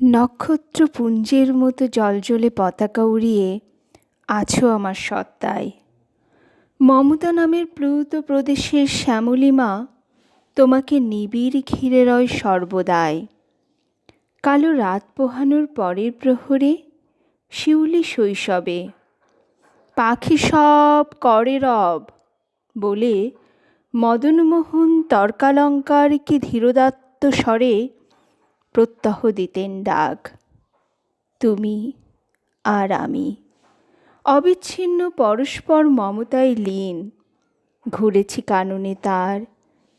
নক্ষত্রপুঞ্জের মতো জ্বলজ্বলে পতাকা উড়িয়ে আছো আমার সত্তায়। মমতা নামের প্লুত প্রদেশের শ্যামলিমা তোমাকে নিবিড় ঘিরে রয় সর্বদাই। কালো রাত পোহানোর পরের প্রহরে শিউলি শৈশবে পাখি সব করে রব বলে মদনমোহন তর্কালঙ্কারকে ধীরোদাত্ত স্বরে প্রত্যহ দিতেন ডাক। তুমি আর আমি অবিচ্ছিন্ন পরস্পর মমতায় লীন, ঘুরেছি কাননে তার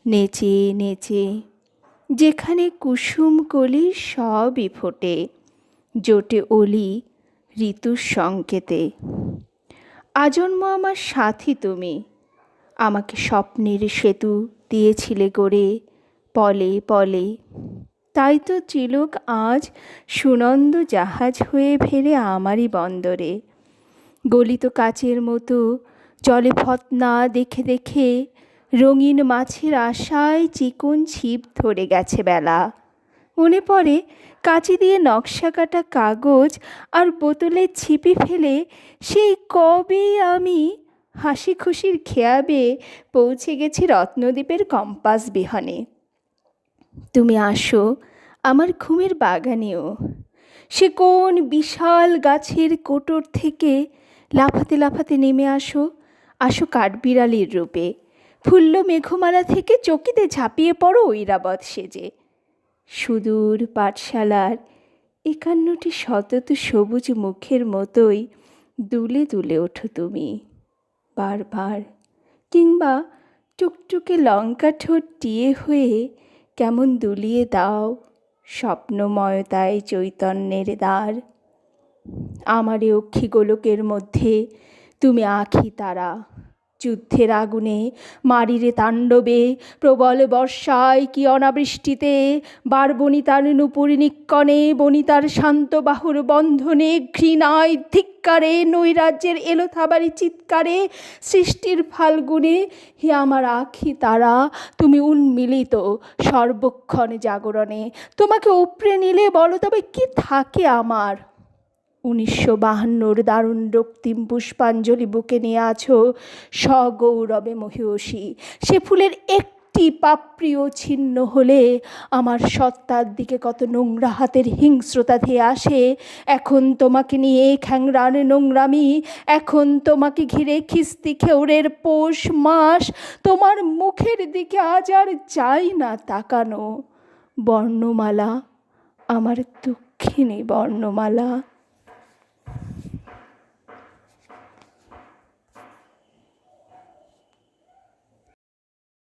নেচে নেচে, যেখানে কুসুম কলি সবই ফোটে, জোটে অলি ঋতুর সংকেতে। আজন্ম আমার সাথী তুমি, আমাকে স্বপ্নের সেতু দিয়েছিলে গড়ে পলে পলে। তাই তো চিলক আজ সুনন্দ জাহাজ হয়ে ফেরে আমারই বন্দরে। গলিত কাচের মতো জলে ফতনা দেখে দেখে রঙিন মাছের আশায় চিকন ছিপ ধরে গেছে বেলা। মনে পড়ে কাঁচি দিয়ে নকশা কাটা কাগজ আর বোতলের ছিপি ফেলে সেই কবে আমি হাসি খুশির খেয়াবে পৌঁছে গেছি রত্নদ্বীপের কম্পাস বিহনে। তুমি আসো আমার ঘুমের বাগানেও, সে কোন বিশাল গাছের কোটর থেকে লাফাতে লাফাতে নেমে আসো, আসো কাঠবিড়ালির রূপে। ফুল্ল মেঘমালা থেকে চকিতে ঝাঁপিয়ে পড়ো ঐরাবত সেজে। সুদূর পাঠশালার 51টি শতত সবুজ মুখের মতোই দুলে দুলে ওঠো তুমি বারবার, কিংবা টুকটুকে লঙ্কা ঠোঁট টিয়ে হয়ে কেমন দুলিয়ে দাও স্বপ্নময়তায় চৈতন্যের দ্বার। আমারে অক্ষি গোলকের মধ্যে তুমি আঁখি তারা, যুদ্ধের আগুনে মারিরে তাণ্ডবে, প্রবল বর্ষায় কি অনাবৃষ্টিতে, বারবনিতার নূপুর নিক্কণে, বনিতার শান্ত বাহুর বন্ধনে, ঘৃণায় ধিক্কারে নৈরাজ্যের এলোথাবারি চিৎকারে, সৃষ্টির ফাল্গুনে হে আমার আঁখি তারা তুমি উন্মিলিত সর্বক্ষণ জাগরণে। তোমাকে উপড়ে নিলে বলো তবে কি থাকে আমার। 1952 দারুণ রক্তিম পুষ্পাঞ্জলি বুকে নিয়ে আছো সগৌরবে মহিষী। সে ফুলের একটি পাপড়িও ছিন্ন হলে আমার সত্তার দিকে কত নোংরা হাতের হিংস্রতা ধেয়ে আসে। এখন তোমাকে নিয়ে খ্যাংরার নোংরামি, এখন তোমাকে ঘিরে খিস্তি খেউরের পৌষ মাস। তোমার মুখের দিকে আজ আর চাই না তাকানো। বর্ণমালা আমার দুঃখিনী বর্ণমালা।